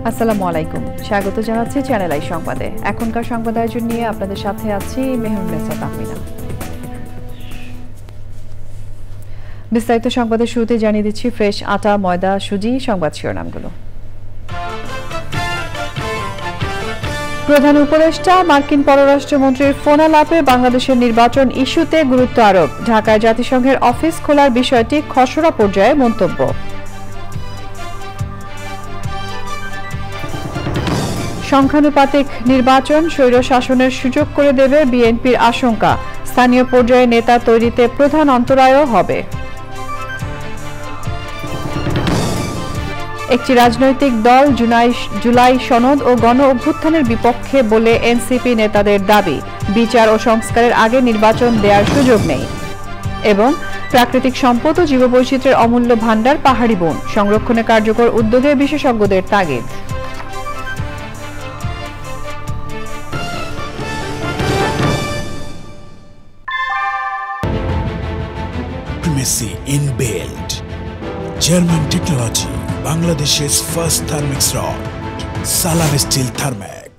আসসালামু আলাইকুম, স্বাগত জানাচ্ছি চ্যানেল আই সংবাদে। এখনকার সংবাদ আয়োজন নিয়ে আপনাদের সাথে আছি মেহরুন্নেসা তাহমিনা। বিস্তারিত সংবাদের শুরুতে জানিয়ে দিচ্ছি ফ্রেশ আটা, ময়দা, সুজি সংবাদ শিরোনামগুলো। প্রধান উপদেষ্টা মার্কিন পররাষ্ট্রমন্ত্রীর ফোন আলাপে বাংলাদেশের নির্বাচন ইস্যুতে গুরুত্ব আরোপ। ঢাকায় জাতিসংঘের অফিস খোলার বিষয়টি খসড়া পর্যায়ে মন্তব্য। সংখ্যানুপাতিক নির্বাচন স্বৈরশাসনের সুযোগ করে দেবে বিএনপির আশঙ্কা। স্থানীয় পর্যায়ে নেতা তৈরিতে প্রধান অন্তরায়ও হবে। একটি রাজনৈতিক দল জুলাই সনদ ও গণ অভ্যুত্থানের বিপক্ষে বলে এনসিপি নেতাদের দাবি। বিচার ও সংস্কারের আগে নির্বাচন দেওয়ার সুযোগ নেই। এবং প্রাকৃতিক সম্পদ ও জীববৈচিত্র্যের অমূল্য ভাণ্ডার পাহাড়ি বন সংরক্ষণে কার্যকর উদ্যোগে বিশেষজ্ঞদের তাগিদ। Inbuilt German technology, Bangladesh's first thermix rod, Salar Steel Thermax.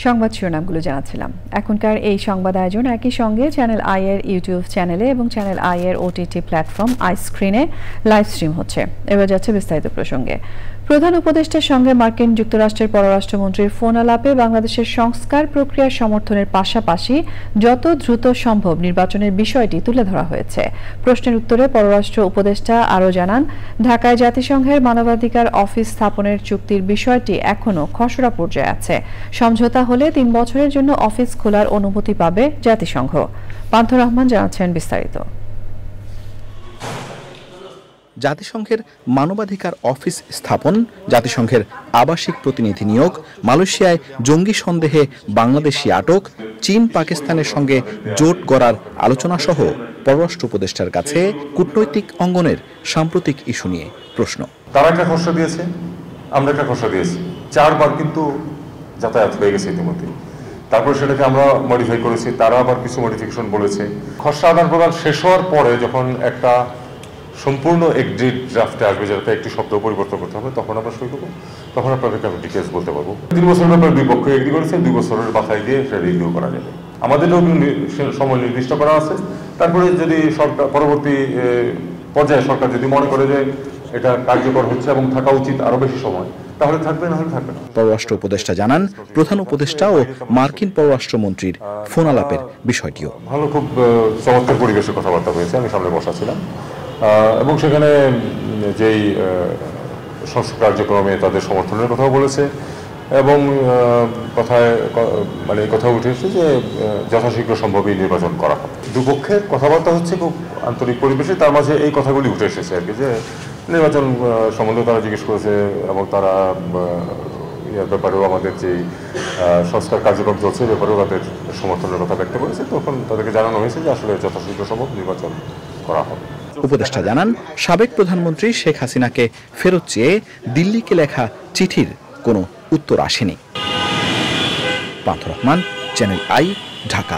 সংবাদ শিরোনামগুলো জানাচ্ছিলাম। এখনকার এই সংবাদ আয়োজন একই সঙ্গে চ্যানেল আই এর ইউটিউব চ্যানেলে এবং চ্যানেল আই এর ওটিটি প্ল্যাটফর্ম আই স্ক্রিনে লাইভ স্ট্রিম হচ্ছে। এবার যাচ্ছে বিস্তারিত প্রসঙ্গে। প্রধান উপদেষ্টার সঙ্গে মার্কিন যুক্তরাষ্ট্রের পররাষ্ট্রমন্ত্রীর ফোন আলাপে বাংলাদেশের সংস্কার প্রক্রিয়ার সমর্থনের পাশাপাশি যত দ্রুত সম্ভব নির্বাচনের বিষয়টি তুলে ধরা হয়েছে। প্রশ্নের উত্তরে পররাষ্ট্র উপদেষ্টা আরও জানান, ঢাকায় জাতিসংঘের মানবাধিকার অফিস স্থাপনের চুক্তির বিষয়টি এখনও খসড়া পর্যায়ে আছে। সমঝোতা হলে ৩ বছরের জন্য অফিস খোলার অনুমতি পাবে জাতিসংঘ। পান্থ রহমান জানাচ্ছেন বিস্তারিত। জাতিসংঘের মানবাধিকার অফিস স্থাপন, জাতিসংঘের আবাসিক প্রতিনিধি নিয়োগ, মালয়েশিয়ায় জঙ্গি সন্দেহে বাংলাদেশি আটক, চীন পাকিস্তানের সঙ্গে জোট গড়ার আলোচনা সহ পররাষ্ট্র উপদেষ্টার কাছে কূটনৈতিক অঙ্গনের সাম্প্রতিক ইস্যু নিয়ে প্রশ্ন। তারা একটা খসড়া দিয়েছে, আমরা একটা খসড়া দিয়েছি, 4 বার কিন্তু যাতায়াত হয়ে গেছে ইতিমধ্যে। তারপর সেটাকে আমরা মডিফাই করেছি, তারা আবার কিছু মডিফিকেশন বলেছে। খসড়া আদান প্রদান শেষ হওয়ার পরে যখন একটা সম্পূর্ণ এগ্রিড ড্রাফটে আসবে, যাতে একটি শব্দ পরিবর্তন করতে হবে, তখন আমরা সই করবো, তখন আপনাদেরকে আমি ডিটেলস বলতে পারবো। 3 বছরের ব্যাপারে 2 পক্ষ এগ্রি করেছে, 2 বছরের মাথায় দিয়ে সেটা রিভিউ করা যাবে। আমাদেরও সময় নির্দিষ্ট করা আছে। তারপরে যদি সরকার পরবর্তী পর্যায়ে সরকার যদি মনে করে যে এটা কার্যকর হচ্ছে এবং থাকা উচিত আরো বেশি সময়, তাহলে থাকবে, না হলে থাকবে না। পররাষ্ট্র উপদেষ্টা জানান, প্রধান উপদেষ্টা ও মার্কিন পররাষ্ট্রমন্ত্রীর ফোন আলাপের বিষয়টিও ভালো, খুব চমৎকার পরিবেশে কথাবার্তা হয়েছে। আমি সামনে বসা ছিলাম এবং সেখানে যেই সংস্কার কার্যক্রমে তাদের সমর্থনের কথাও বলেছে এবং কথা উঠে এসেছে যে যথাশীঘ্র সম্ভবই নির্বাচন করা হবে। দুপক্ষের কথাবার্তা হচ্ছে খুব আন্তরিক পরিবেশে। তার মাঝে এই কথাগুলি উঠে এসেছে আর কি, যে নির্বাচন সম্বন্ধে তারা জিজ্ঞেস করেছে এবং তারা এর ব্যাপারেও আমাদের যে সংস্কার কার্যক্রম চলছে ব্যাপারেও তাদের সমর্থনের কথা ব্যক্ত করেছে। তখন তাদেরকে জানানো হয়েছে যে আসলে যথাশীঘ্র সম্ভব নির্বাচন করা হবে। উপদেষ্টা জানান, সাবেক প্রধানমন্ত্রী শেখ হাসিনাকে ফেরত চেয়ে দিল্লিকে লেখা চিঠির কোনো উত্তর আসেনি। পান্থ রহমান, চ্যানেল আই, ঢাকা।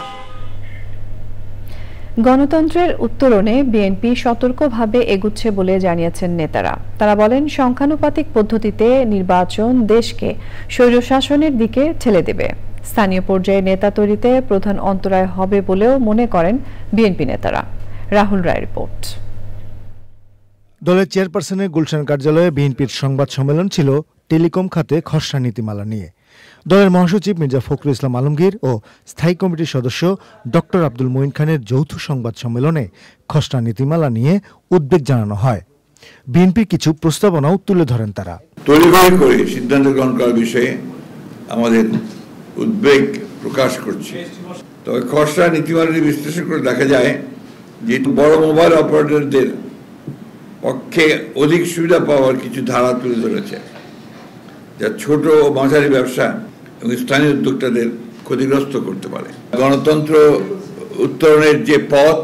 গণতন্ত্রের উত্তরণে বিএনপি সতর্কভাবে এগুচ্ছে বলে জানিয়েছেন নেতারা। তারা বলেন, সংখ্যানুপাতিক পদ্ধতিতে নির্বাচন দেশকে স্বৈরশাসনের দিকে ঠেলে দেবে। স্থানীয় পর্যায়ে নেতা তৈরিতে প্রধান অন্তরায় হবে বলেও মনে করেন বিএনপি নেতারা। রাহুল রায় রিপোর্ট। দলের চেয়ারপারসনের গুলশান কার্যালয়ে বিএনপির সংবাদ সম্মেলন ছিল টেলিকম খাতে খসড়া নীতিমালা নিয়ে। দলের মহাসচিব মির্জা ফখরুল ইসলাম আলমগীর ও স্থায়ী কমিটির সদস্য ডক্টর আব্দুল মঈন খানের যৌথ সংবাদ সম্মেলনে খসড়া নীতিমালা নিয়ে উদ্বেগ জানানো হয়। বিএনপির কিছু প্রস্তাবনাও তুলে ধরেন তারা। তড়িঘড়ি করে সিদ্ধান্ত গ্রহণ করার বিষয়ে আমাদের উদ্বেগ প্রকাশ করছি। তবে খসড়া নীতিমালা বিশ্লেষণ করে দেখা যায় যে বড় মোবাইল অপারেটরদের পক্ষে অধিক সুবিধা পাওয়ার কিছু ধারা তুলে ধরেছে, যা ছোট ও মাঝারি ব্যবসা এবং স্থানীয় উদ্যোক্তাদের ক্ষতিগ্রস্ত করতে পারে। গণতন্ত্র উত্তরণের যে পথ,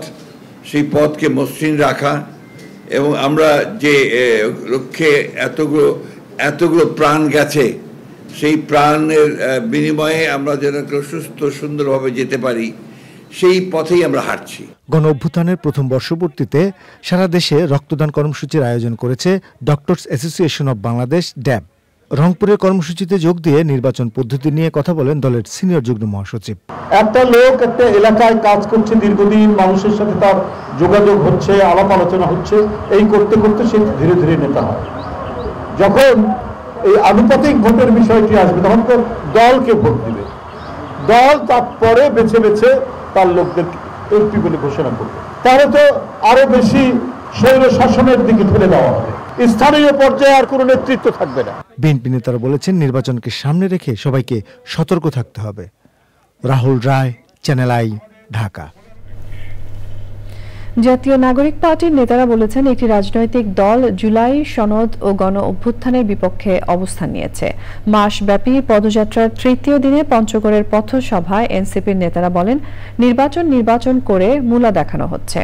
সেই পথকে মসৃণ রাখা এবং আমরা যে লক্ষ্যে এতগুলো প্রাণ গেছে, সেই প্রাণের বিনিময়ে আমরা যেন সুস্থ সুন্দরভাবে যেতে পারি, সেই পথেই আমরা হাঁটছি। গণ অভ্যুত্থানের প্রথম বর্ষপূর্তিতে সারা দেশে রক্তদান কর্মসূচির আয়োজন করেছে ডক্টরস অ্যাসোসিয়েশন অব বাংলাদেশ ড্যাব। রংপুরের কর্মসূচিতে যোগ দিয়ে নির্বাচন পদ্ধতি নিয়ে কথা বলেন দলের সিনিয়র যুগ্ম মহাসচিব। একটা লোক একটা এলাকায় কাজ করছে দীর্ঘদিন, মানুষের সাথে তার যোগাযোগ হচ্ছে, আলাপ আলোচনা হচ্ছে, এই করতে করতে সে ধীরে ধীরে নেতা হয়। যখন এই আনুপাতিক ভোটের বিষয়টি আসবে তখন তো দলকে ভোট দিবে, দল তারপরে বেছে বেছে তার লোকদের এমপি বলে ঘোষণা করবে, তাহলে তো আরো বেশি স্বৈর শাসনের দিকে ঠেলে দেওয়া হবে, স্থানীয় পর্যায়ে আর কোনো নেতৃত্ব থাকবে না। বিএনপি নেতারা বলেছেন নির্বাচনকে সামনে রেখে সবাইকে সতর্ক থাকতে হবে। রাহুল রায়, চ্যানেল আই, ঢাকা। জাতীয় নাগরিক পার্টির নেতারা বলেছেন একটি রাজনৈতিক দল জুলাই সনদ ও গণ অভ্যুত্থানের বিপক্ষে অবস্থান নিয়েছে। মাসব্যাপী পদযাত্রার তৃতীয় দিনে পঞ্চগড়ের পথসভায় এনসিপির নেতারা বলেন নির্বাচন করে মূলা দেখানো হচ্ছে,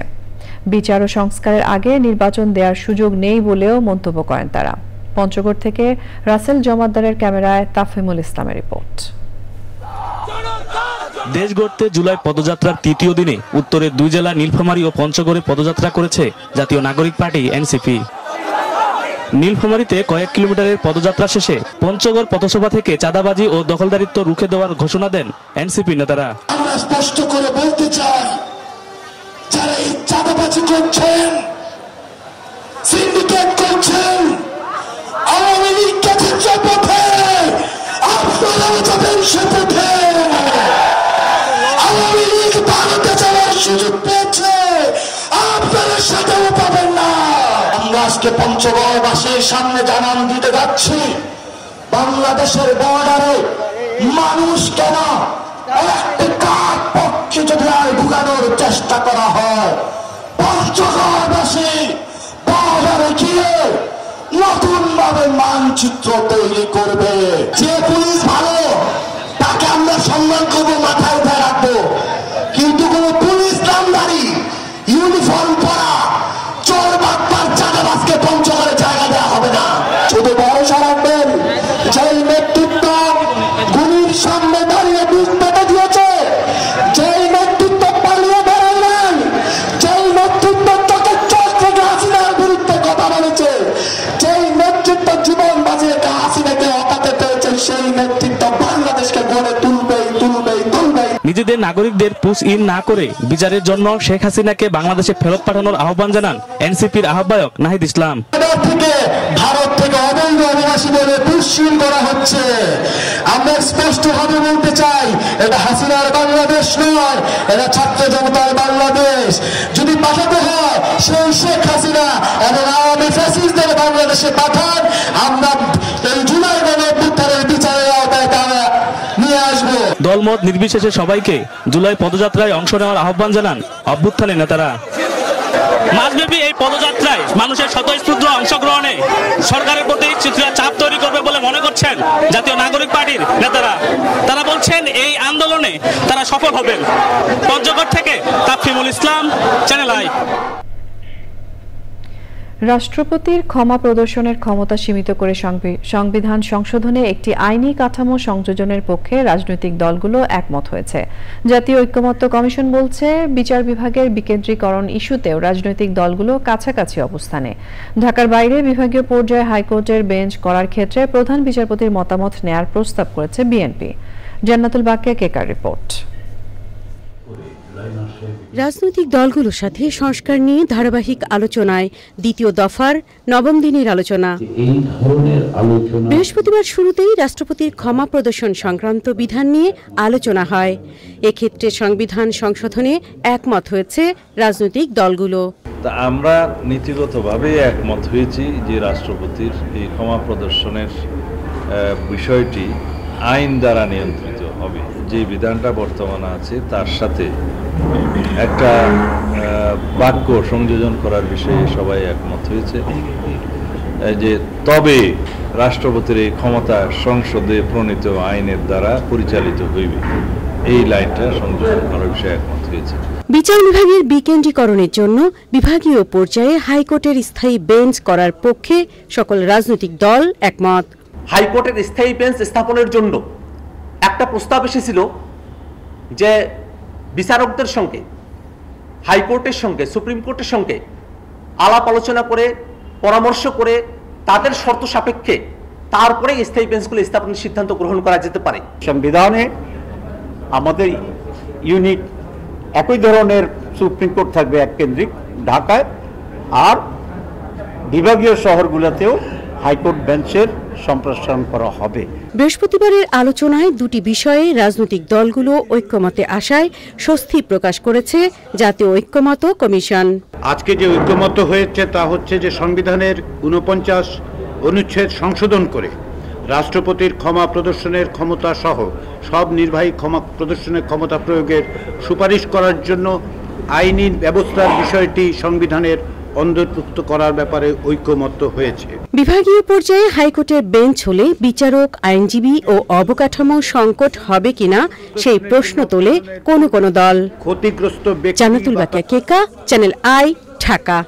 বিচার ও সংস্কারের আগে নির্বাচন দেওয়ার সুযোগ নেই বলেও মন্তব্য করেন তারা। পঞ্চগড় থেকে রাসেল জমাদ্দারের ক্যামেরায় তাফহিমুল ইসলামের রিপোর্ট। দেশ গড়তে জুলাই পদযাত্রার তৃতীয় দিনে উত্তরের দুই জেলা নীলফামারী ও পঞ্চগড়ে পদযাত্রা করেছে জাতীয় নাগরিক পার্টি এনসিপি। নীলফামারীতে কয়েক কিলোমিটারের পদযাত্রা শেষে পঞ্চগড় পথসভা থেকে চাঁদাবাজি ও দখলদারিত্ব রুখে দেওয়ার ঘোষণা দেন এনসিপি নেতারা। আমরা স্পষ্ট করে বলতে চাই, যারা এই চাঁদাবাজি করছেন, সিন্ডিকেট করছেন, আওয়ামী লীগ গেছে যে পথে, আপনারাও যাবেন সে পথে। আওয়ামী লীগ ভারতে যাওয়ার সুযোগ পেয়েছে, আপনারা সেটাও পাবেন না। আমরা আজকে পঞ্চগড়বাসীর সামনে জানান দিতে যাচ্ছি, বাংলাদেশের বর্ডারে মানুষ কেন একটি কার পক্ষে যদি আর ঢুকানোর চেষ্টা করা হয়, পঞ্চগড়বাসী বর্ডারে গিয়ে নতুন ভাবে মানচিত্র তৈরি করবে। যে পুলিশ ভালো তাকে আমরা সম্মান করবো, মাথায় উঠে রাখবো, কিন্তু কোন পুলিশ নামধারী ইউনিফর্ম পরা চোর বাটপার চাঁদাবাজকে পঞ্চগড়ে জায়গা দেওয়া হবে না। শুধু ভরসা রাখবেন, যেই নেতৃত্ব গুলির সামনে দাঁড়িয়ে বুক পেতে দিয়েছে, যেই নেতৃত্ব পালিয়ে বেড়ালেন, যেই নেতৃত্ব চোখের চোখ থেকে হাসিনার বিরুদ্ধে কথা বলেছে, যেই নেতৃত্ব জীবন বাঁচিয়ে হাসিনাকে হটাতে পেরেছে, সেই নেতৃত্ব বাংলাদেশকে গড়ে তুলবেই তুলবেই তুলবেই। নিজেদের নাগরিকদের পুশ ইন না করে বিচারের জন্য শেখ হাসিনাকে বাংলাদেশে ফেরত পাঠানোর আহ্বান জানান এনসিপির আহ্বায়ক নাহিদ ইসলাম। ভারত থেকে অবৈধ অভিবাসী বলে পুশ ইন করা হচ্ছে। আমরা স্পষ্টভাবে বলতে চাই, এটা হাসিনার বাংলাদেশ নয়, এটা ছাত্র জনতার বাংলাদেশ। যদি পাঠাতে হয় সেই শেখ হাসিনা এবং আওয়ামী ফ্যাসিস্টদের বাংলাদেশে পাঠান, আমরা এই জুলাই গণ অভ্যুত্থানের বিচারের আওতায় তারা নিয়ে আসবো। দলমত নির্বিশেষে সবাইকে জুলাই পদযাত্রায় অংশ নেওয়ার আহ্বান জানান অভ্যুত্থানের নেতারা। মাসব্যাপী এই পদযাত্রায় মানুষের স্বতঃস্ফূর্ত অংশগ্রহণে সরকারের প্রতি চাপ তৈরি করবে বলে মনে করছেন জাতীয় নাগরিক পার্টির নেতারা। তারা বলছেন এই আন্দোলনে তারা সফল হবেন। পঞ্চগড় থেকে তাফহিমুল ইসলাম, চ্যানেল আই। রাষ্ট্রপতির ক্ষমা প্রদর্শনের ক্ষমতা সীমিত করে সংবিধান সংশোধনে একটি আইনি কাঠামো সংযোজনের পক্ষে রাজনৈতিক দলগুলো একমত হয়েছে। জাতীয় ঐক্যমত্য কমিশন বলছে বিচার বিভাগের বিকেন্দ্রীকরণ ইস্যুতেও রাজনৈতিক দলগুলো কাছাকাছি অবস্থানে। ঢাকার বাইরে বিভাগীয় পর্যায়ে হাইকোর্টের বেঞ্চ করার ক্ষেত্রে প্রধান বিচারপতির মতামত নেয়ার প্রস্তাব করেছে বিএনপি। জান্নাতুল বাকিয়া, কেকার রিপোর্ট। রাজনৈতিক দলগুলোর সাথে সংস্কার নিয়ে ধারাবাহিক আলোচনায় দ্বিতীয় দফার নবম দিনের আলোচনা। বৃহস্পতিবার শুরুতেই রাষ্ট্রপতির ক্ষমা প্রদর্শন সংক্রান্ত বিধান নিয়ে আলোচনা হয়। এক্ষেত্রে সংবিধান সংশোধনে একমত হয়েছে রাজনৈতিক দলগুলো। তা আমরা নীতিগতভাবে একমত হয়েছি যে রাষ্ট্রপতির এই ক্ষমা প্রদর্শনের বিষয়টি আইন দ্বারা নিয়ন্ত্রিত হবে। যে বিধানটা বর্তমানে আছে তার সাথে একটা বাক্য সংযোজন করার বিষয়ে সবাই একমত হয়েছে যে তবে রাষ্ট্রপতির এই ক্ষমতা সংসদে প্রণীত আইনের দ্বারা পরিচালিত হইবে, এই লাইনটা সংযোজন করার বিষয়ে একমত হয়েছে। বিচার বিভাগের বিকেন্দ্রীকরণের জন্য বিভাগীয় পর্যায়ে হাইকোর্টের স্থায়ী বেঞ্চ করার পক্ষে সকল রাজনৈতিক দল একমত। হাইকোর্টের স্থায়ী বেঞ্চ স্থাপনের জন্য একটা প্রস্তাব এসেছিল যে বিচারকদের সঙ্গে হাইকোর্টের সঙ্গে সুপ্রিম কোর্টের সঙ্গে আলাপ আলোচনা করে পরামর্শ করে তাদের শর্ত সাপেক্ষে তারপরে স্থায়ী বেঞ্চগুলো স্থাপনের সিদ্ধান্ত গ্রহণ করা যেতে পারে। সংবিধানে আমাদের ইউনিট একই ধরনের সুপ্রিম কোর্ট থাকবে এক কেন্দ্রিক ঢাকায়, আর বিভাগীয় শহরগুলোতেও হাইকোর্ট বেঞ্চের সম্প্রসারণ করা হবে। বৃহস্পতিবারের আলোচনায় দুটি বিষয়ে রাজনৈতিক দলগুলো ঐক্যমতে আসায় স্বস্তি প্রকাশ করেছে জাতীয় ঐক্যমত্য কমিশন। আজকে যে ঐক্যমত্য হয়েছে তা হচ্ছে যে সংবিধানের 49 অনুচ্ছেদ সংশোধন করে রাষ্ট্রপতির ক্ষমা প্রদর্শনের ক্ষমতা সহ সব নির্বাহী ক্ষমা প্রদর্শনের ক্ষমতা প্রয়োগের সুপারিশ করার জন্য আইনি ব্যবস্থার বিষয়টি সংবিধানের অন্তর্ভুক্ত করার ব্যাপারে ঐক্যমত্য হয়েছে। বিভাগীয় পর্যায়ে হাইকোর্টের বেঞ্চ হলে বিচারক, আইনজীবী ও অবকাঠামো সংকট হবে কিনা সেই প্রশ্ন তোলে কোন দল। ক্ষতিগ্রস্ত জান্নাতুল বাকিয়া কেকা, চ্যানেল আই, ঢাকা।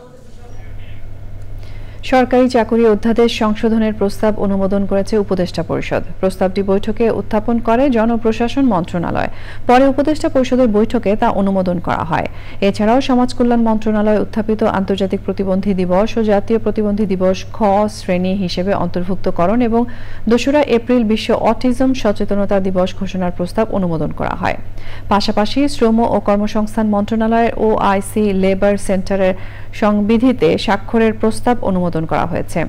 সরকারি চাকরি অধ্যাদেশ সংশোধনের প্রস্তাব অনুমোদন করেছে উপদেষ্টা পরিষদ। প্রস্তাবটি বৈঠকে উত্থাপন করে জনপ্রশাসন মন্ত্রণালয়। পরে উপদেষ্টা পরিষদের বৈঠকে তা অনুমোদন করা হয়। এছাড়াও সমাজ কল্যাণ মন্ত্রণালয় উত্থাপিত আন্তর্জাতিক প্রতিবন্ধী দিবস ও জাতীয় প্রতিবন্ধী দিবস খ শ্রেণী হিসেবে অন্তর্ভুক্তকরণ এবং 2রা এপ্রিল বিশ্ব অটিজম সচেতনতা দিবস ঘোষণার প্রস্তাব অনুমোদন করা হয়। পাশাপাশি শ্রম ও কর্মসংস্থান মন্ত্রণালয়ের ওআইসি লেবার সেন্টারের সংবিধিতে স্বাক্ষরের প্রস্তাব অনুমোদন করা হয়েছে।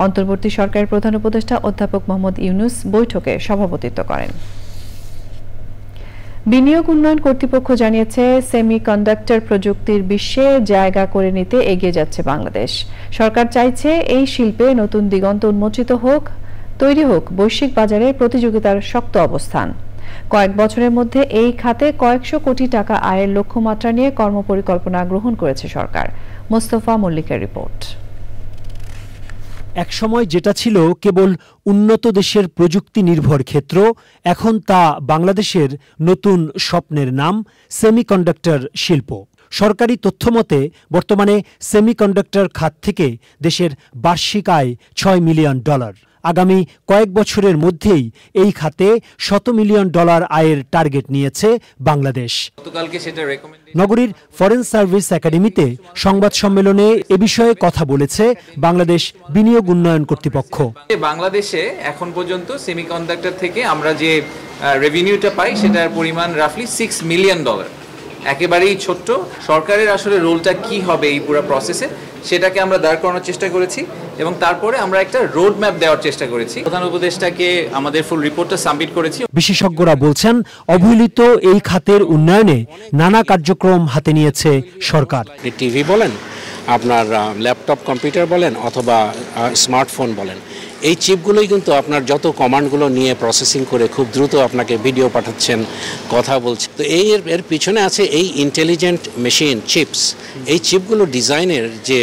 অন্তর্বর্তী সরকারের প্রধান উপদেষ্টা অধ্যাপক মোহাম্মদ ইউনুস বৈঠকে সভাপতিত্ব করেন। বিনিয়োগ উন্নয়ন কর্তৃপক্ষ জানিয়েছে, সেমিকন্ডাক্টর প্রযুক্তির বিশ্বে জায়গা করে নিতে এগিয়ে যাচ্ছে বাংলাদেশ। সরকার চাইছে এই শিল্পে নতুন দিগন্ত উন্মোচিত হোক, তৈরি হোক বৈশ্বিক বাজারে প্রতিযোগিতার শক্ত অবস্থান। কয়েক বছরের মধ্যে এই খাতে কয়েকশো কোটি টাকা আয়ের লক্ষ্যমাত্রা নিয়ে কর্মপরিকল্পনা গ্রহণ করেছে সরকার। মোস্তফা মল্লিকের রিপোর্ট। একসময় যেটা ছিল কেবল উন্নত দেশের প্রযুক্তি নির্ভর ক্ষেত্র, এখন তা বাংলাদেশের নতুন স্বপ্নের নাম সেমিকন্ডাক্টর শিল্প। সরকারি তথ্যমতে বর্তমানে সেমিকন্ডাক্টর খাত থেকে দেশের বার্ষিক আয় $6 মিলিয়ন। আগামী কয়েক বছরের মধ্যেই এই খাতে $100 মিলিয়ন আয়ের টার্গেট নিয়েছে বাংলাদেশ। নগরীর ফরেন সার্ভিস একাডেমিতে সংবাদ সম্মেলনে এ বিষয়ে কথা বলেছে বাংলাদেশ বিনিয়োগ উন্নয়ন কর্তৃপক্ষ। বাংলাদেশে এখন পর্যন্ত সেমিকন্ডাক্টর থেকে আমরা যে রেভিনিউটা পাই সেটার পরিমাণ রাফলি $6 মিলিয়ন। একেবারেই ছোট্ট। সরকারের আসলে রোলটা কি হবে এই পুরো প্রসেসে সেটাকে আমরা দাঁড় করানোর চেষ্টা করেছি এবং তারপরে আমরা একটা রোড ম্যাপ দেওয়ার চেষ্টা করেছি। প্রধান উপদেষ্টাকে আমাদের ফুল রিপোর্টটা সাবমিট করেছি। বিশেষজ্ঞরা বলছেন, অবহেলিত এই খাতের উন্নয়নে নানা কার্যক্রম হাতে নিয়েছে সরকার। টিভি বলেন, আপনার ল্যাপটপ কম্পিউটার বলেন অথবা স্মার্টফোন বলেন, এই চিপগুলোই কিন্তু আপনার যত কমান্ডগুলো নিয়ে প্রসেসিং করে খুব দ্রুত আপনাকে ভিডিও পাঠাচ্ছেন, কথা বলছেন। তো এর পিছনে আছে এই ইন্টেলিজেন্ট মেশিন চিপস। এই চিপগুলো ডিজাইনের যে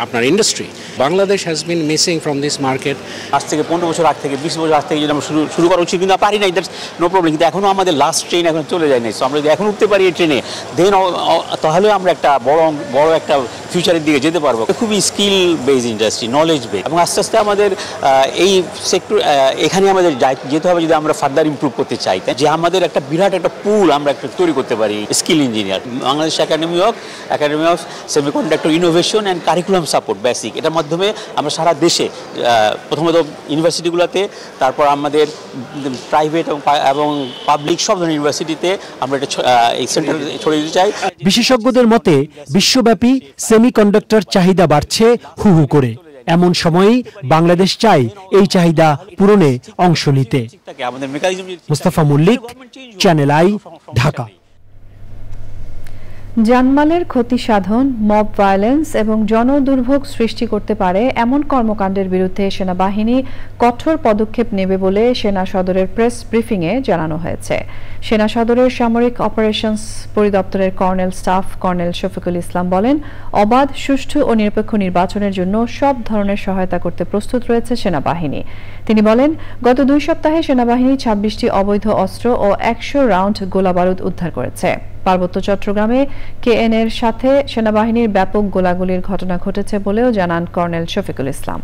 আপনার industry, Bangladesh has been missing from this market. আজ থেকে 15 বছর আগ থেকে 20 বছর আগ থেকে যদি আমরা শুরু করা উচিত, কিন্তু পারি নাই, দ্যাটস নো প্রবলেম। কিন্তু এখনও আমাদের লাস্ট ট্রেন এখন চলে যায় নাই। সো আমরা যদি এখন উঠতে পারি এই ট্রেনে, দেন তাহলে আমরা একটা বড় একটা ফিউচারের দিকে যেতে পারবো। খুবই skill base industry, knowledge base, এবং আস্তে আস্তে আমাদের এই সেক্টর এখানে আমাদের যেতে হবে যদি আমরা ফার্দার ইমপ্রুভ করতে চাই। যে আমাদের একটা বিরাট একটা পুল আমরা একটা তৈরি করতে পারি skill engineer. Bangladesh academy of semiconductor innovation and curriculum support basic, এটার মাধ্যমে আমরা সারা দেশে প্রথমত ইউনিভার্সিটিগুলোতে, তারপর আমাদের প্রাইভেট এবং পাবলিক সব ধরনের ইউনিভার্সিটিতে আমরা এটা এই সেন্টার ছড়িয়ে দিতে চাই। বিশেষজ্ঞদের মতে বিশ্বব্যাপী সেমিকন্ডাক্টর চাহিদা বাড়ছে হু হু করে। এমন সময়েই বাংলাদেশ চায় এই চাহিদা পূরণে অংশ নিতে। Mostafa Mallik, Channel I, Dhaka. জানমালের ক্ষতি সাধন, মব ভায়োলেন্স এবং জনদুর্ভোগ সৃষ্টি করতে পারে এমন কর্মকাণ্ডের বিরুদ্ধে সেনাবাহিনী কঠোর পদক্ষেপ নেবে বলে সেনা সদরের প্রেস ব্রিফিংয়ে জানানো হয়েছে। সেনা সদরের সামরিক অপারেশনস পরিদপ্তরের colonel staff colonel Shafiqul Islam বলেন, অবাধ, সুষ্ঠু ও নিরপেক্ষ নির্বাচনের জন্য সব ধরনের সহায়তা করতে প্রস্তুত রয়েছে সেনাবাহিনী। তিনি বলেন, গত 2 সপ্তাহে সেনাবাহিনী 26টি অবৈধ অস্ত্র ও 100 রাউন্ড গোলাবারুদ উদ্ধার করেছে। পার্বত্য চট্টগ্রামে কেএনএর সাথে সেনাবাহিনীর ব্যাপক গোলাগুলির ঘটনা ঘটেছে বলেও জানান কর্নেল শফিকুল ইসলাম।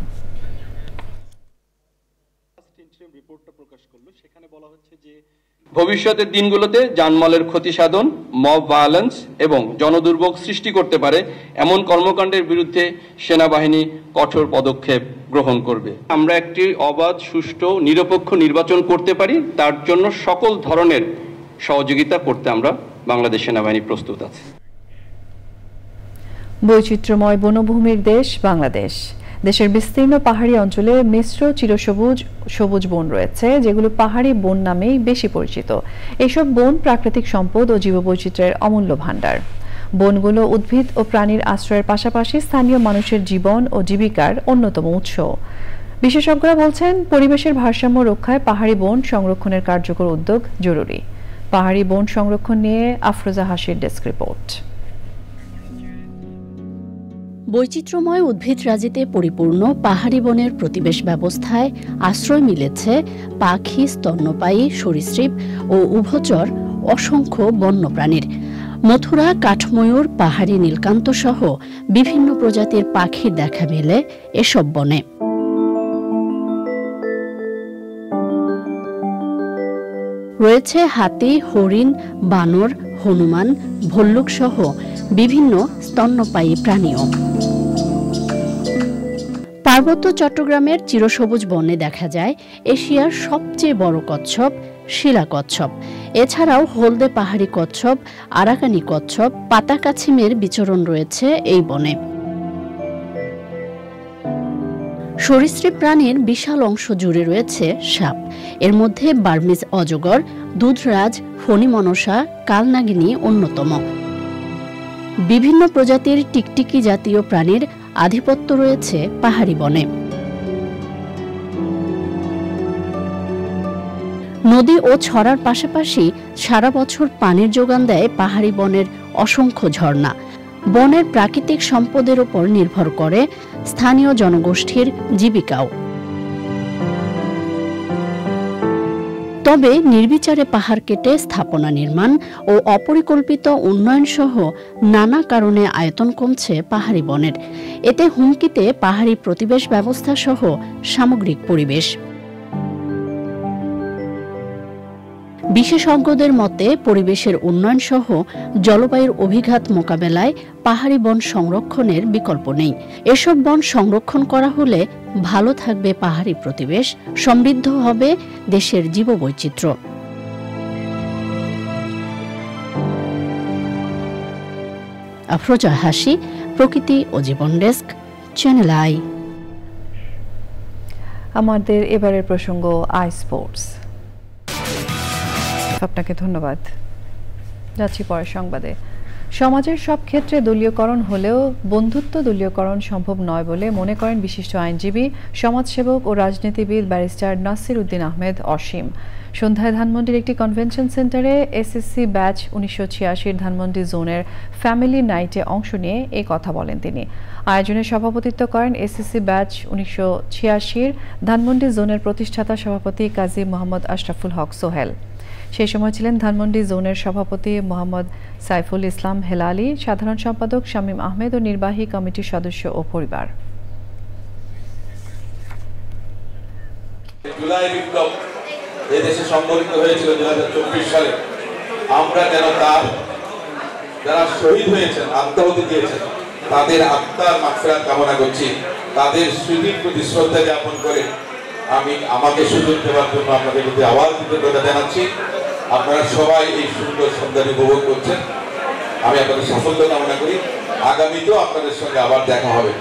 ভবিষ্যতের দিনগুলোতে জানমালের ক্ষতি সাধন, মব ভায়োলেন্স এবং জনদুর্ভোগ সৃষ্টি করতে পারে এমন কর্মকাণ্ডের বিরুদ্ধে সেনাবাহিনী কঠোর পদক্ষেপ গ্রহণ করবে। আমরা একটি অবাধ, সুষ্ঠু, নিরপেক্ষ নির্বাচন করতে পারি, তার জন্য সকল ধরনের সহযোগিতা করতে আমরা বাংলাদেশ সেনাবাহিনী প্রস্তুত আছে। বৈচিত্র্যময় বনভূমির দেশ বাংলাদেশ। দেশের বিস্তীর্ণ পাহাড়ি অঞ্চলে মিশ্র চিরসবুজ বন রয়েছে, যেগুলো পাহাড়ি বন নামেই বেশি পরিচিত। এসব বন প্রাকৃতিক সম্পদ ও জীববৈচিত্র্যের অমূল্য ভাণ্ডার। বনগুলো উদ্ভিদ ও প্রাণীর আশ্রয়ের পাশাপাশি স্থানীয় মানুষের জীবন ও জীবিকার অন্যতম উৎস। বিশেষজ্ঞরা বলছেন, পরিবেশের ভারসাম্য রক্ষায় পাহাড়ি বন সংরক্ষণের কার্যকর উদ্যোগ জরুরি। পাহাড়ি বন সংরক্ষণ নিয়ে আফরোজা হাসির ডেস্ক রিপোর্ট। বৈচিত্র্যময় উদ্ভিদরাজিতে পরিপূর্ণ পাহাড়ি বনের প্রতিবেশ ব্যবস্থায় আশ্রয় মিলেছে পাখি, স্তন্যপায়ী, সরীসৃপ ও উভচর অসংখ্য বন্যপ্রাণীর। মথুরা, কাঠময়ূর, পাহাড়ি নীলকান্ত সহ বিভিন্ন প্রজাতির পাখির দেখা মেলে এসব বনে। রয়েছে হাতি, হরিণ, বানর, হনুমান, ভল্লুক সহ বিভিন্ন স্তন্যপায়ী প্রাণীও। পার্বত্য চট্টগ্রামের চিরসবুজ বনে দেখা যায় এশিয়ার সবচেয়ে বড় কচ্ছপ, শিলা কচ্ছপ। এছাড়াও হলদে পাহাড়ি কচ্ছপ, আরাকানি কচ্ছপ, পাতাকাছিমের বিচরণ রয়েছে এই বনে। সরীসৃপ প্রাণীর বিশাল অংশ জুড়ে রয়েছে সাপ। এর মধ্যে বার্মিজ অজগর, দুধরাজ, ফণিমনসা, কালনাগিনী অন্যতম। বিভিন্ন প্রজাতির টিকটিকি জাতীয় প্রাণীর আধিপত্য রয়েছে পাহাড়ি বনে। নদী ও ছড়ার পাশাপাশি সারা বছর পানির যোগান দেয় পাহাড়ি বনের অসংখ্য ঝর্ণা। বনের প্রাকৃতিক সম্পদের উপর নির্ভর করে স্থানীয় জনগোষ্ঠীর জীবিকাও। তবে নির্বিচারে পাহাড় কেটে স্থাপনা নির্মাণ ও অপরিকল্পিত উন্নয়ন সহ নানা কারণে আয়তন কমছে পাহাড়ি বনের। এতে হুমকিতে পাহাড়ি প্রতিবেশ ব্যবস্থা সহ সামগ্রিক পরিবেশ। বিশেষজ্ঞদের মতে, পরিবেশের উন্নয়ন সহ জলবায়ুর অভিঘাত মোকাবেলায় পাহাড়ি বন সংরক্ষণের বিকল্প নেই। এসব বন সংরক্ষণ করা হলে ভালো থাকবে পাহাড়ি প্রতিবেশ, সমৃদ্ধ হবে দেশের জীববৈচিত্র্য। আফরোজা হাসি, প্রকৃতি ও জীবন ডেস্ক, চ্যানেল আই। আমাদের এবারের প্রসঙ্গ আই স্পোর্টস। আপনাকে ধন্যবাদ। যাচ্ছি পরের সংবাদে। সমাজের সব ক্ষেত্রে দলীয়করণ হলেও বন্ধুত্ব দলীয়করণ সম্ভব নয় বলে মনে করেন বিশিষ্ট আইনজীবী, সমাজসেবক ও রাজনীতিবিদ ব্যারিস্টার নাসির উদ্দিন আহমেদ অসীম। সন্ধ্যায় ধানমন্ডির একটি কনভেনশন সেন্টারে এসএসসি ব্যাচ 1986 ধানমন্ডি জোনের ফ্যামিলি নাইটে অংশ নিয়ে এই কথা বলেন তিনি। আয়োজনে সভাপতিত্ব করেন এসএসসি ব্যাচ 1986 ধানমন্ডি জোনের প্রতিষ্ঠাতা সভাপতি কাজী মোহাম্মদ আশরাফুল হক সোহেল। সেই সময় ছিলেন ধানমন্ডি জোনের সভাপতি মোহাম্মদ সাইফুল ইসলাম হেলালি, সাধারণ সম্পাদক শামীম আহমেদ ও নির্বাহী কমিটির সদস্য ও পরিবার। জুলাই বিপ্লব এদেশে সংঘটিত হয়েছিল 2024 সালে। আমরা যেন তার যারা শহীদ হয়েছেন, আত্মাহুতি দিয়েছেন, তাদের আত্মার মাগফিরাত কামনা করছি। তাদের স্মৃতির প্রতি শ্রদ্ধা জ্ঞাপন করে আমি আমাকে সুযোগ দেওয়ার জন্য আপনাদের প্রতি আবার কৃতজ্ঞতা জানাচ্ছি। আপনারা সবাই এই সুন্দর সন্ধ্যা উপভোগ করছেন। আমি আপনাদের সাফল্য কামনা করি। আগামীতেও আপনাদের সঙ্গে আবার দেখা হবে।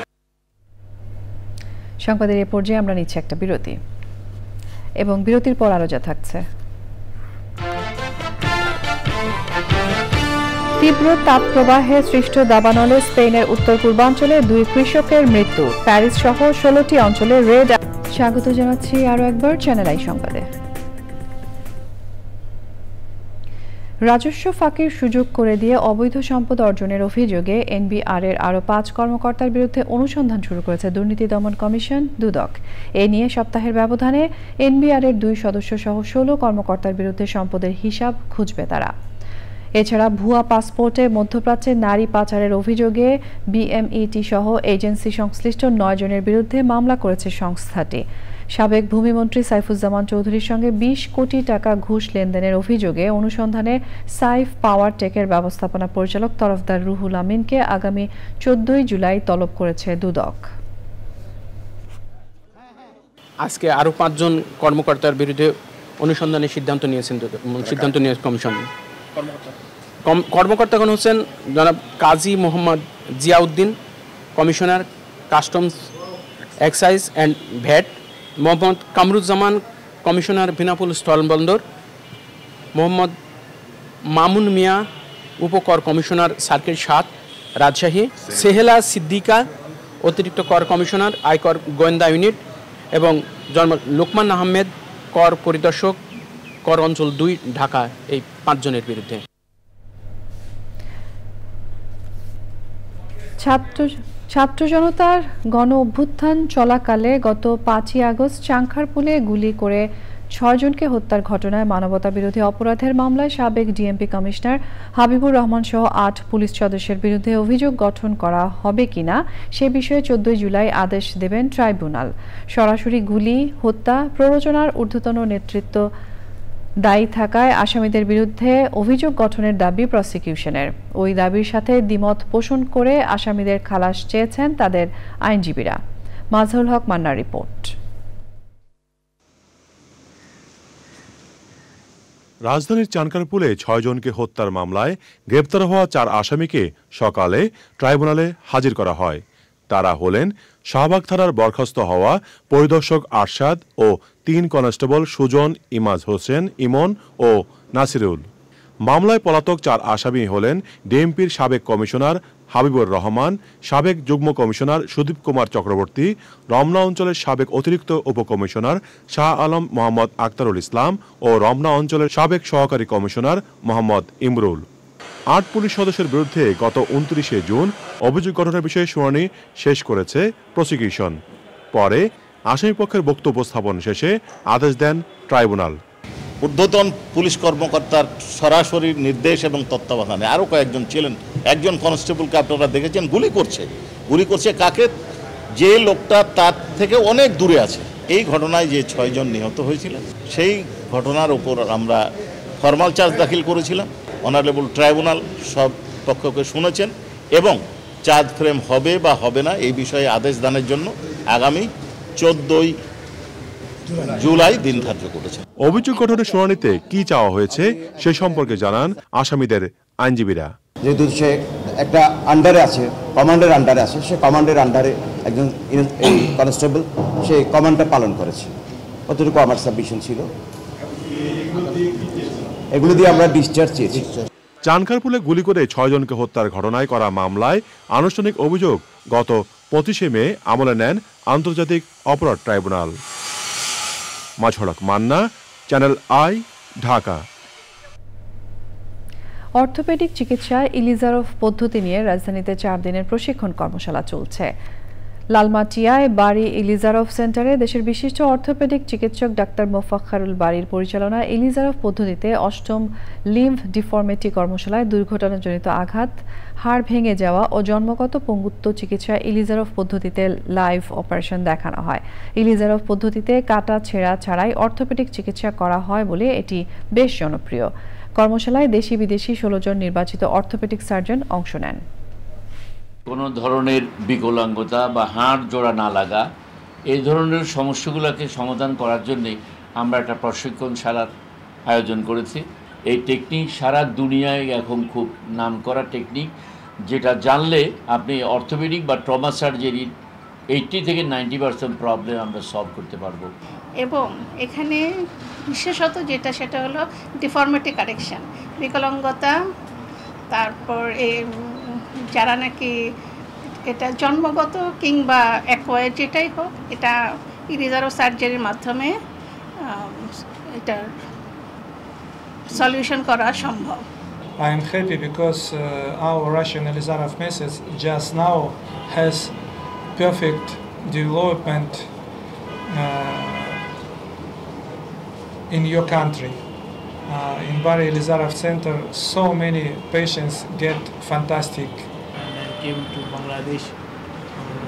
সংবাদের এ পর্যায়ে আমরা নিচ্ছি একটা বিরতি এবং বিরতির পর আরো যা থাকছে। তীব্র তাপপ্রবাহে সৃষ্ট দাবানলে স্পেনের উত্তর পূর্বাঞ্চলে 2 কৃষকের মৃত্যু। প্যারিস সহ 16টি অঞ্চলে রেড। স্বাগত জানাচ্ছি আরো একবার চ্যানেল আই সংবাদে। রাজস্ব ফাঁকির সুযোগ করে দিয়ে অবৈধ সম্পদ অর্জনের অভিযোগে এনবিআর এর আরও 5 কর্মকর্তার বিরুদ্ধে অনুসন্ধান শুরু করেছে দুর্নীতি দমন কমিশন দুদক। এ নিয়ে সপ্তাহের ব্যবধানে এনবিআর এর 2 সদস্য সহ 16 কর্মকর্তার বিরুদ্ধে সম্পদের হিসাব খুঁজবে তারা। এছাড়া ভুয়া পাসপোর্টে মধ্যপ্রাচ্যে নারী পাচারের অভিযোগে বিএমইটি সহ এজেন্সি সংশ্লিষ্ট 9 জনের বিরুদ্ধে মামলা করেছে সংস্থাটি। সাবেক ভূমিমন্ত্রী সাইফুজ্জামান চৌধুরীর সঙ্গে 20 কোটি টাকা ঘুষ লেনদেনের অভিযোগে অনুসন্ধানে সাইফ পাওয়ার টেকের ব্যবস্থাপনা পরিচালক তরফদার রুহুল আমিনকে আগামী 14 জুলাই তলব করেছে দুদক। আজকে আরও 5 জন কর্মকর্তার বিরুদ্ধে অনুসন্ধানের সিদ্ধান্ত নিয়ে কমিশন। কর্মকর্তাগণ হচ্ছেন জনাব Kazi Mohammad Ziauddin, commissioner customs, excise and VAT; Mohammad Kamruzzaman, commissioner Benapole স্থলবন্দর; মোহাম্মদ মামুন মিয়া, উপকর কমিশনার সার্কেল 7 রাজশাহী; সেহেলা সিদ্দিকা, অতিরিক্ত কর কমিশনার আয়কর গোয়েন্দা ইউনিট; এবং জনাব লোকমান আহমেদ, কর পরিদর্শক, কর অঞ্চল 2 ঢাকা। এই 5 জনের বিরুদ্ধে। ছাত্র জনতার গণ অভ্যুত্থান চলাকালে গত 5ই আগস্ট চাংখারপুলে গুলি করে 6 জনকে হত্যার ঘটনায় মানবতা বিরোধী অপরাধের মামলায় সাবেক ডিএমপি কমিশনার হাবিবুর রহমান সহ 8 পুলিশ সদস্যের বিরুদ্ধে অভিযোগ গঠন করা হবে কিনা সে বিষয়ে 14 জুলাই আদেশ দেবেন ট্রাইব্যুনাল। সরাসরি গুলি, হত্যা, প্ররোচনার ঊর্ধ্বতন নেতৃত্ব দায়ী থাকায় আসামিদের বিরুদ্ধে অভিযোগ গঠনের দাবি প্রসিকিউশনের। ওই দাবির সাথে দ্বিমত পোষণ করে আসামিদের খালাস চেয়েছেন তাদের আইনজীবীরা। মাজহুল হক মান্নার রিপোর্ট। রাজধানীর চানখারপুলে 6 জনকে হত্যার মামলায় গ্রেপ্তার হওয়া 4 আসামিকে সকালে ট্রাইব্যুনালে হাজির করা হয়। তারা হলেন শাহবাগ থানার বরখাস্ত হওয়া পরিদর্শক আরশাদ ও 3 কনস্টেবল সুজন, ইমাজ হোসেন, ইমন ও নাসিরুল। মামলায় পলাতক 4 আসামি হলেন ডিএমপির সাবেক কমিশনার হাবিবুর রহমান, সাবেক যুগ্ম কমিশনার সুদীপ কুমার চক্রবর্তী, রমনা অঞ্চলের সাবেক অতিরিক্ত উপকমিশনার শাহ আলম মোহাম্মদ আক্তারুল ইসলাম ও রমনা অঞ্চলের সাবেক সহকারী কমিশনার মোহাম্মদ ইমরুল। 8 পুলিশ সদস্যের বিরুদ্ধে গত 29শে জুন অভিযোগ গঠনের বিষয়ে শুনানি শেষ করেছে প্রসিকিউশন। পরে আসামিপক্ষের বক্তব্য উপস্থাপন শেষে আদেশ দেন ট্রাইব্যুনাল। ঊর্ধ্বতন পুলিশ কর্মকর্তার সরাসরি নির্দেশ এবং তত্ত্বাবধানে আরও কয়েকজন ছিলেন। একজন কনস্টেবলকে আপনারা দেখেছেন গুলি করছে কাকে? যে লোকটা তার থেকে অনেক দূরে আছে। এই ঘটনায় যে 6 জন নিহত হয়েছিলেন সেই ঘটনার উপর আমরা ফরমাল চার্জ দাখিল করেছিলাম। অনারেবল ট্রাইব্যুনাল সব পক্ষকে শুনেছেন এবং চার্জ ফ্রেম হবে বা হবে না এই বিষয়ে আদেশ দানের জন্য আগামী 14 জুলাই দিন ধার্য করেছেন। অভিযোগ গঠনের শুনানিতে কি চাওয়া হয়েছে সে সম্পর্কে জানান আসামিদের আইনজীবীরা। যেহেতু সে একটা আন্ডারে আছে, কমান্ডের আন্ডারে আছে, সে কমান্ডের আন্ডারে একজন এই কনস্টেবল সে কমান্ডটা পালন করেছে, কতটুকু আমার সাবমিশন ছিল, এগুলো দিয়ে আমরা ডিসচার্জ চেয়েছি। চানখারপুলে গুলি করে 6 জনকে হত্যার ঘটনায় করা মামলায় আনুষ্ঠানিক অভিযোগ গত 25শে মে আমলে নেন আন্তর্জাতিক অপরাধ tribunal. Mazhul Haque Manna, Channel I, Dhaka. Orthopaedic চিকিৎসায় ইলিজারভ পদ্ধতি নিয়ে রাজধানীতে 4 দিনের প্রশিক্ষণ কর্মশালা চলছে। লালমাটিয়ায় বাড়ি ইলিজারভ সেন্টারে দেশের বিশিষ্ট অর্থোপেডিক চিকিৎসক ডাক্তার মোফাক্খারুল বাড়ির পরিচালনায় ইলিজারভ পদ্ধতিতে 8ম লিম্ফ ডিফর্মিটি কর্মশালায় দুর্ঘটনাজনিত আঘাত, হাড় ভেঙে যাওয়া ও জন্মগত পঙ্গুত্ব চিকিৎসায় ইলিজারভ পদ্ধতিতে লাইভ অপারেশন দেখানো হয়। ইলিজারভ পদ্ধতিতে কাটা ছেঁড়া ছাড়াই অর্থোপেডিক চিকিৎসা করা হয় বলে এটি বেশ জনপ্রিয়। কর্মশালায় দেশি বিদেশি 16 জন নির্বাচিত অর্থোপেডিক সার্জন অংশ নেন। কোনো ধরনের বিকলাঙ্গতা বা হাড় জোড়া না লাগা, এই ধরনের সমস্যাগুলোকে সমাধান করার জন্যে আমরা একটা প্রশিক্ষণশালার আয়োজন করেছি। এই টেকনিক সারা দুনিয়ায় এখন খুব নামকরা টেকনিক, যেটা জানলে আপনি অর্থোপেডিক বা ট্রমা সার্জারির 80 থেকে 90% প্রবলেম আমরা সলভ করতে পারবো। এবং এখানে বিশেষত যেটা সেটা হলো ডিফর্মিটি কারেকশন, বিকলাঙ্গতা, তারপর যারা নাকি এটা জন্মগত কিংবা অ্যাকোয়ার্ড যেটাই হোক, এটা ইলিজারভ সার্জারির মাধ্যমে এটা সলিউশন করা সম্ভব। I am happy because our Russian Ilizarov method just now has perfect development in your country. In Bari Elizarov Center, so many patients get fantastic. Came to Bangladesh.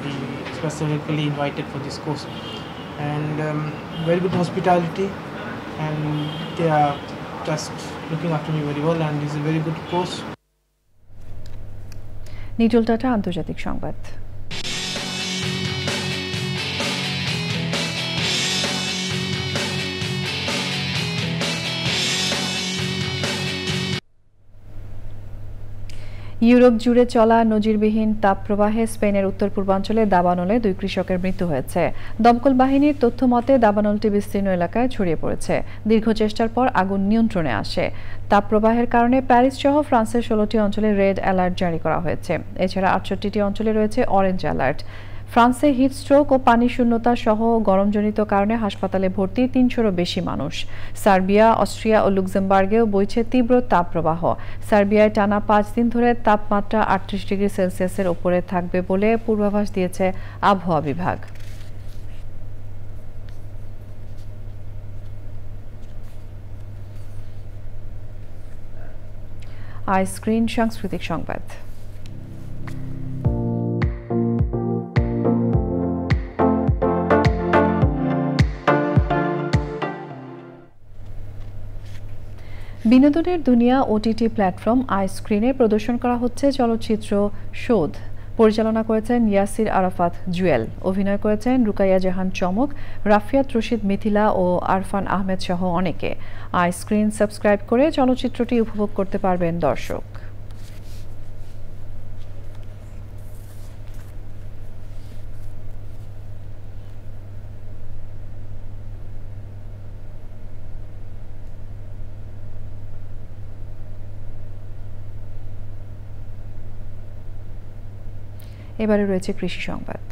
He specifically invited for this course, and very good hospitality, and they are just looking after me very well, and it's a very good course. Nitol tata আন্তর্জাতিক সংবাদ। Europe জুড়ে চলা নজিরবিহীন তাপপ্রবাহে স্পেনের উত্তর পূর্বাঞ্চলে দাবানলে 2 কৃষকের মৃত্যু হয়েছে। দমকল বাহিনীর তথ্য মতে দাবানলটি বিস্তীর্ণ এলাকায় ছড়িয়ে পড়েছে। দীর্ঘ চেষ্টার পর আগুন নিয়ন্ত্রণে আসে। তাপপ্রবাহের কারণে প্যারিস সহ ফ্রান্সের 16টি অঞ্চলে রেড অ্যালার্ট জারি করা হয়েছে। এছাড়া 68টি অঞ্চলে রয়েছে অরেঞ্জ অ্যালার্ট। ফ্রান্সে হিট স্ট্রোক ও পানি শূন্যতা সহ গরমজনিত কারণে হাসপাতালে ভর্তি 300-রও বেশি মানুষ। সার্বিয়া, অস্ট্রিয়া ও লুক্সেমবার্গেও বইছে তীব্র তাপপ্রবাহ। সার্বিয়ায় টানা 5 দিন ধরে তাপমাত্রা 38 ডিগ্রি সেলসিয়াসের উপরে থাকবে বলে পূর্বাভাস দিয়েছে আবহাওয়া বিভাগ। আইস্ক্রিন সাংস্কৃতিক সংবাদ। বিনোদনের দুনিয়া ওটিটি প্ল্যাটফর্ম আইস্ক্রিনে প্রদর্শন করা হচ্ছে চলচ্চিত্র শোধ। পরিচালনা করেছেন ইয়াসির আরাফাত জুয়েল, অভিনয় করেছেন রুকাইয়া জাহান চমক, রাফিয়াত রশিদ মিথিলা ও আরফান আহমেদ সহ অনেকে। আইস্ক্রিন সাবস্ক্রাইব করে চলচ্চিত্রটি উপভোগ করতে পারবেন দর্শক। এবারে রয়েছে কৃষি সংবাদ।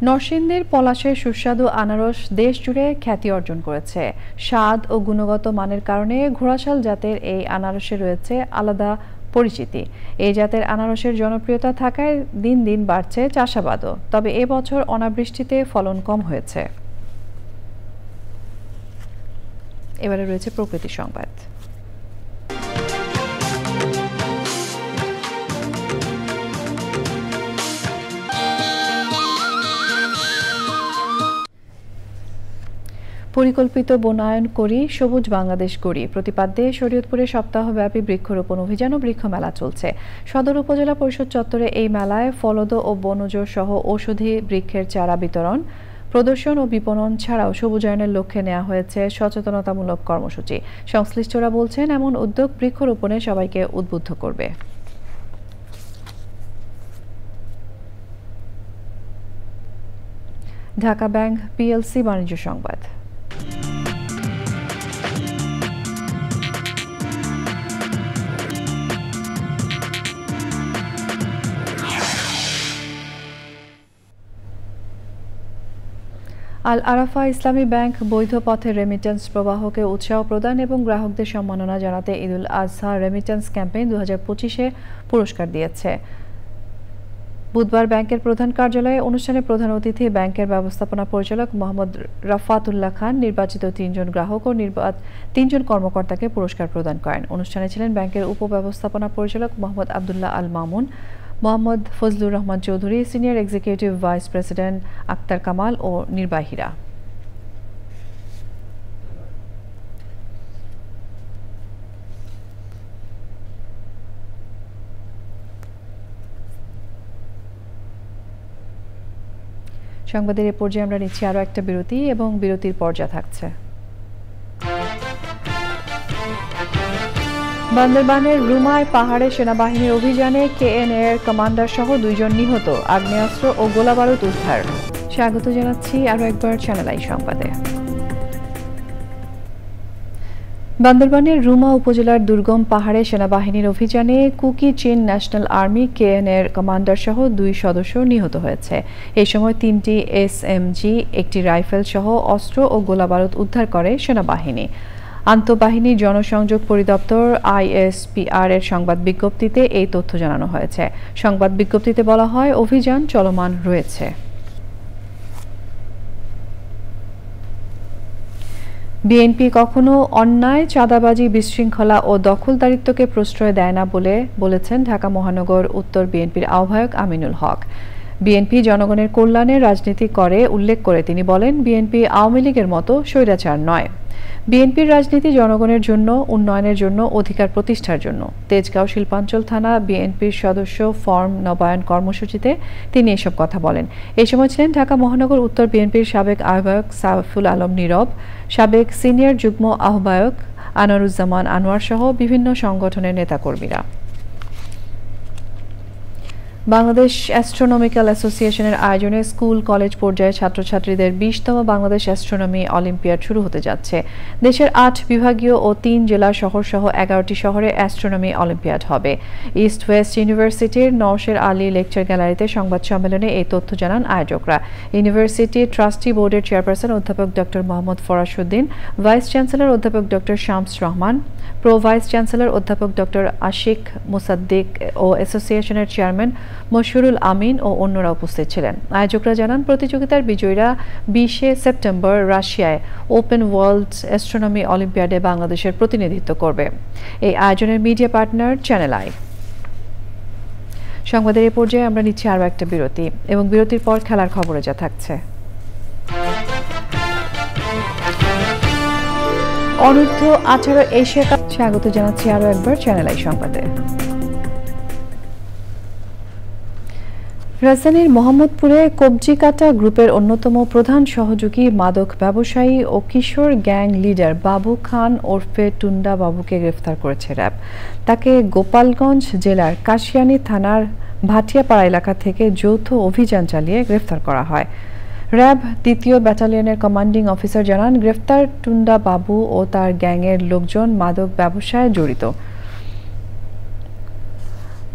নরসিংদীর পলাশের সুস্বাদু আনারস দেশ জুড়ে খ্যাতি অর্জন করেছে। স্বাদ ও গুণগত মানের কারণে ঘোড়াশাল জাতের এই আনারসে রয়েছে আলাদা পরিচিতি। এই জাতের আনারসের জনপ্রিয়তা থাকায় দিন দিন বাড়ছে চাষাবাদও। তবে এবছর অনাবৃষ্টিতে ফলন কম হয়েছে। এবারে রয়েছে প্রকৃতি সংবাদ। পরিকল্পিত বনায়ন করি, সবুজ বাংলাদেশ গড়ি প্রতিপাদ্যে শরীয়তপুরে সপ্তাহব্যাপী বৃক্ষরোপণ অভিযান ও বৃক্ষ মেলা চলছে। সদর উপজেলা পরিষদ চত্বরে এই মেলায় ফলদ ও বনজ সহ ঔষধি বৃক্ষের চারা বিতরণ, প্রদর্শন ও বিপণন ছাড়াও সবুজায়নের লক্ষ্যে নেওয়া হয়েছে সচেতনতামূলক কর্মসূচি। সংশ্লিষ্টরা বলছেন এমন উদ্যোগ বৃক্ষরোপণে সবাইকে উদ্বুদ্ধ করবে। ঢাকা ব্যাংক পিএলসি বাণিজ্য সংবাদ। আল আরাফা ইসলামী ব্যাংক বৈধ পথে রেমিটেন্স প্রবাহকে উৎসাহ প্রদান এবং গ্রাহকদের সম্মাননা জানাতে ঈদুল আজহা রেমিটেন্স ক্যাম্পেইন 2025-এ পুরস্কার দিয়েছে। বুধবার ব্যাংকের প্রধান কার্যালয়ে অনুষ্ঠানে প্রধান অতিথি ব্যাংকের ব্যবস্থাপনা পরিচালক মোহাম্মদ রাফাতুল্লাহ খান নির্বাচিত 3 জন গ্রাহক ও 3 জন কর্মকর্তাকে পুরস্কার প্রদান করেন। অনুষ্ঠানে ছিলেন ব্যাংকের উপব্যবস্থাপনা পরিচালক Mohammad Abdullah Al Mamun, Mohammad Fazlur Rahman Chowdhury, senior executive vice president Akhtar Kamal ও নির্বাহীরা। সংবাদের এ পর্যায়ে আমরা নিচ্ছি আরও একটা বিরতি এবং বিরতির পর্যায়ে থাকছে। বান্দরবানের রুমায় পাহাড়ে সেনাবাহিনীর অভিযানে কেএনএর কমান্ডার সহ 2 জন নিহত, আগ্নেয়াস্ত্র ও গোলাবারুদ উদ্ধার। স্বাগত জানাচ্ছি আরও একবার চ্যানেল আই সংবাদে। বান্দরবানের রুমা উপজেলার দুর্গম পাহাড়ে সেনাবাহিনীর অভিযানে কুকি চিন ন্যাশনাল আর্মি কেএনএর কমান্ডার সহ 2 সদস্য নিহত হয়েছে। এই সময় 3টি এসএমজি, 1টি রাইফেল সহ অস্ত্র ও গোলাবারুদ উদ্ধার করে সেনাবাহিনী। আন্তঃবাহিনী জনসংযোগ পরিদপ্তর ISPR এর সংবাদ বিজ্ঞপ্তিতে এই তথ্য জানানো হয়েছে। সংবাদ বিজ্ঞপ্তিতে বলা হয়, অভিযান চলমান রয়েছে। বিএনপি কখনো অন্যায়, চাঁদাবাজি, বিশৃঙ্খলা ও দখলদারিত্বকে প্রশ্রয় দেয় না বলে বলেছেন ঢাকা মহানগর উত্তর বিএনপির আহ্বায়ক আমিনুল হক। বিএনপি জনগণের কল্যাণে রাজনীতি করে উল্লেখ করে তিনি বলেন, বিএনপি আওয়ামী লীগের মতো স্বৈরাচার নয়। বিএনপির রাজনীতি জনগণের জন্য, উন্নয়নের জন্য, অধিকার প্রতিষ্ঠার জন্য। তেজগাঁও শিল্পাঞ্চল থানা বিএনপির সদস্য ফর্ম নবায়ন কর্মসূচিতে তিনি এসব কথা বলেন। এই সময় ছিলেন ঢাকা মহানগর উত্তর বিএনপির সাবেক আহ্বায়ক সাইফুল আলম নীরব, সাবেক সিনিয়র যুগ্ম আহ্বায়ক আনোয়ারুজ্জামান আনোয়ার সহ বিভিন্ন সংগঠনের নেতাকর্মীরা। বাংলাদেশ অ্যাস্ট্রোনমিক্যাল অ্যাসোসিয়েশনের আয়োজনে স্কুল কলেজ পর্যায়ে ছাত্রছাত্রীদের 20তম বাংলাদেশ অ্যাস্ট্রোনমি অলিম্পিয়াড শুরু হতে যাচ্ছে। দেশের 8 বিভাগীয় ও 3 জেলা শহর সহ 11টি শহরে অ্যাস্ট্রোনমি অলিম্পিয়াড হবে। ইস্ট ওয়েস্ট ইউনিভার্সিটির নওশের আলী লেকচার গ্যালারিতে সংবাদ সম্মেলনে এই তথ্য জানান আয়োজকরা। ইউনিভার্সিটি ট্রাস্টি বোর্ডের চেয়ারপারসন অধ্যাপক doctor Mohammad Farasuddin, vice chancellor অধ্যাপক doctor Shams Rahman, pro vice chancellor অধ্যাপক ডক্টর আশিক মুসাদ্দিক ও অ্যাসোসিয়েশনের চেয়ারম্যান মশহুরুল আমিন ও অন্যরা উপস্থিত ছিলেন। আয়োজকরা জানান, প্রতিযোগিতার বিজয়ীরা 20শে সেপ্টেম্বর রাশিয়ায় ওপেন ওয়ার্ল্ড অ্যাস্ট্রোনমি অলিম্পিয়াডে বাংলাদেশের প্রতিনিধিত্ব করবে। এই আয়োজনের মিডিয়া পার্টনার চ্যানেল আই। সংবাদের এই পর্যায়ে আমরা নিচ্ছি আরও একটা বিরতি এবং বিরতির পর খেলার খবরে যা থাকছে। অনূর্ধ্ব 18 এশিয়া কাপ স্বাগত জানাচ্ছি আরও একবার চ্যানেল আই সংবাদে। রাজধানীর মোহাম্মদপুরে কবজিকাটা গ্রুপের অন্যতম প্রধান সহযোগী মাদক ব্যবসায়ী ও কিশোর গ্যাং লিডার বাবু খান ওরফে টুন্ডা বাবুকে গ্রেফতার করেছে র্যাব। তাকে গোপালগঞ্জ জেলার কাশিয়ানী থানার ভাটিয়াপাড়া এলাকা থেকে যৌথ অভিযান চালিয়ে গ্রেফতার করা হয়। র্যাব 2য় ব্যাটালিয়নের কমান্ডিং অফিসার জানান, গ্রেফতার টুন্ডা বাবু ও তার গ্যাংয়ের লোকজন মাদক ব্যবসায় জড়িত।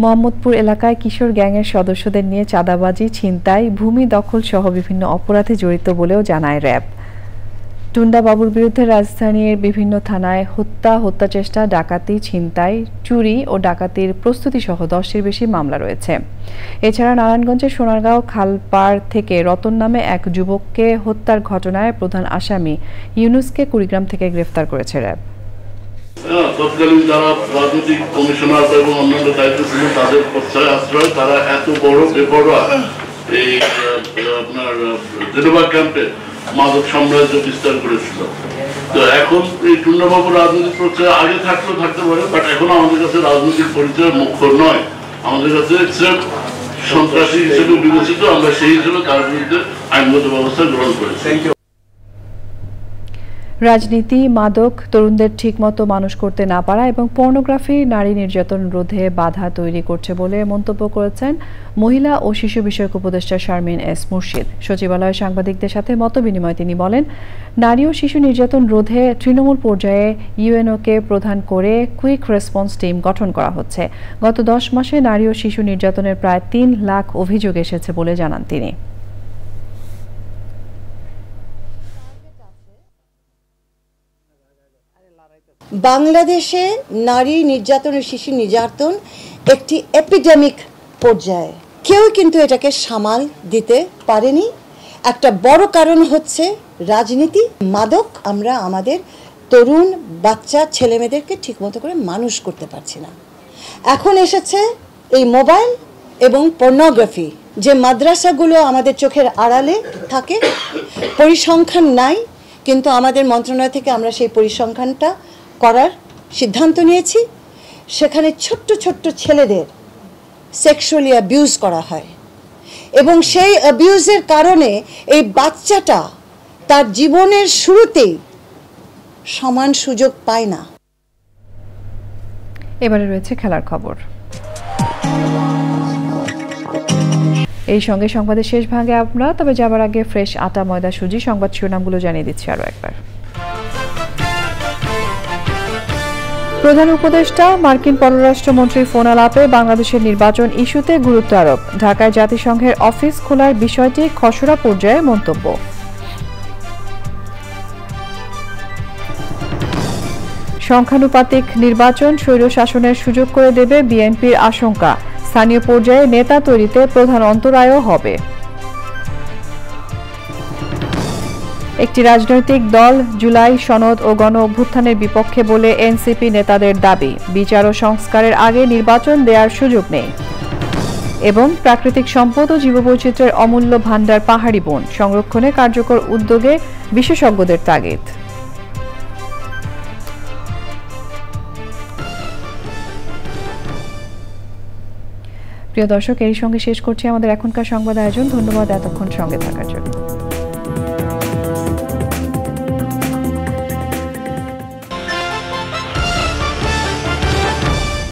মোহাম্মদপুর এলাকায় কিশোর গ্যাংয়ের সদস্যদের নিয়ে চাঁদাবাজি, ছিনতাই, ভূমি দখল সহ বিভিন্ন অপরাধে জড়িত বলেও জানায় র্যাব। টুন্ডা বাবুর বিরুদ্ধে রাজধানীর বিভিন্ন থানায় হত্যাচেষ্টা, ডাকাতি, ছিনতাই, চুরি ও ডাকাতির প্রস্তুতি সহ 10টির বেশি মামলা রয়েছে। এছাড়া নারায়ণগঞ্জের সোনারগাঁও খালপাড় থেকে রতন নামে এক যুবককে হত্যার ঘটনায় প্রধান আসামি ইউনুসকে কুড়িগ্রাম থেকে গ্রেফতার করেছে র্যাব। তৎকালীন যারা রাজনৈতিক কমিশনার এবং অন্যান্য দায়িত্ব ছিলেন তাদের প্রশ্রয় আশ্রয় তারা এত বড় বেপরোয়া এই আপনার জেনেভা ক্যাম্পে মাদক সাম্রাজ্য বিস্তার করেছিল। তো এখন এই টুন্ডাবাবুর রাজনৈতিক প্রশ্রয় আগে থাকতে পারে, বাট এখন আমাদের কাছে রাজনৈতিক পরিচয় মুখ্য নয়, আমাদের কাছে সন্ত্রাসী হিসেবে বিবেচিত। আমরা সেই হিসেবে তার বিরুদ্ধে আইনগত ব্যবস্থা গ্রহণ করেছি। রাজনীতি, মাদক, তরুণদের ঠিকমতো মানুষ করতে না পারা এবং পর্নোগ্রাফি নারী নির্যাতন রোধে বাধা তৈরি করছে বলে মন্তব্য করেছেন মহিলা ও শিশু বিষয়ক উপদেষ্টা শারমিন এস মুর্শিদ। সচিবালয়ে সাংবাদিকদের সাথে মতবিনিময়ে তিনি বলেন, নারী ও শিশু নির্যাতন রোধে তৃণমূল পর্যায়ে ইউএনওকে প্রধান করে কুইক রেসপন্স টিম গঠন করা হচ্ছে। গত 10 মাসে নারী ও শিশু নির্যাতনের প্রায় 3 লাখ অভিযোগ এসেছে বলে জানান তিনি। বাংলাদেশে নারী নির্যাতন ও শিশু নির্যাতন একটি এপিডেমিক পর্যায়ে, কেউ কিন্তু এটাকে সামাল দিতে পারেনি। একটা বড় কারণ হচ্ছে রাজনীতি, মাদক। আমরা আমাদের তরুণ বাচ্চা ছেলেমেয়েদেরকে ঠিকমতো করে মানুষ করতে পারছি না। এখন এসেছে এই মোবাইল এবং পর্নোগ্রাফি, যে মাদ্রাসাগুলো আমাদের চোখের আড়ালে থাকে, পরিসংখ্যান নাই, কিন্তু আমাদের মন্ত্রণালয় থেকে আমরা সেই পরিসংখ্যানটা করার সিদ্ধান্ত নিয়েছি। সেখানে ছোট্ট ছোট্ট ছেলেদের সেক্সুয়ালি অ্যাবিউজ করা হয় এবং সেই অ্যাবিউজের কারণে এই বাচ্চাটা তার জীবনের শুরুতেই সমান সুযোগ পায় না। এবারে রয়েছে খেলার খবর। এই সঙ্গে সংবাদের শেষ ভাগে আমরা তবে যাবার আগে ফ্রেশ আটা, ময়দা, সুজি সংবাদ শিরোনামগুলো জানিয়ে দিচ্ছি আরও একবার। প্রধান উপদেষ্টা মার্কিন পররাষ্ট্রমন্ত্রী ফোন আলাপে বাংলাদেশের নির্বাচন ইস্যুতে গুরুত্ব আরোপ। ঢাকায় জাতিসংঘের অফিস খোলার বিষয়টি খসড়া পর্যায়ে মন্তব্য। সংখ্যানুপাতিক নির্বাচন স্বৈরশাসনের সুযোগ করে দেবে বিএনপির আশঙ্কা, স্থানীয় পর্যায়ে নেতা তৈরিতে প্রধান অন্তরায়ও হবে। একটি রাজনৈতিক দল জুলাই সনদ ও গণ অভ্যুত্থানের বিপক্ষে বলে এনসিপি নেতাদের দাবি, বিচার ও সংস্কারের আগে নির্বাচন দেওয়ার সুযোগ নেই। এবং প্রাকৃতিক সম্পদ ও জীববৈচিত্র্যের অমূল্য ভাণ্ডার পাহাড়ি বন সংরক্ষণে কার্যকর উদ্যোগে বিশেষজ্ঞদের তাগিদ। প্রিয় দর্শক, এর সঙ্গে শেষ করছি আমাদের এখনকার সংবাদ আয়োজন। ধন্যবাদ এতক্ষণ সঙ্গে থাকার জন্য।